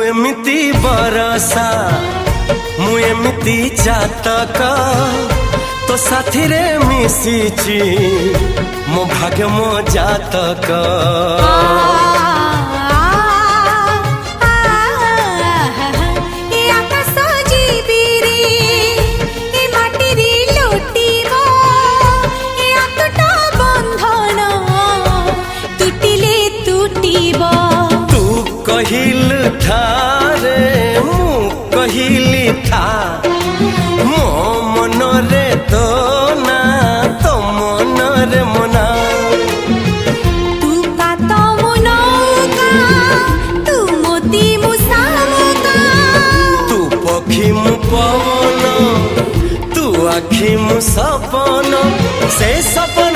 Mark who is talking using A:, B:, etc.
A: एमिति बरसा मु एमिति चातक तो साथी रे मिशिची मो भाग्य मो जातक। कहिल ठारे मु कहिली था मो मन रे तो ना तो मन रे मना।
B: तू का तो मनो का तू मोती मुसामुका
A: तू पखी मु पवन तू आखी मु सपन से सपन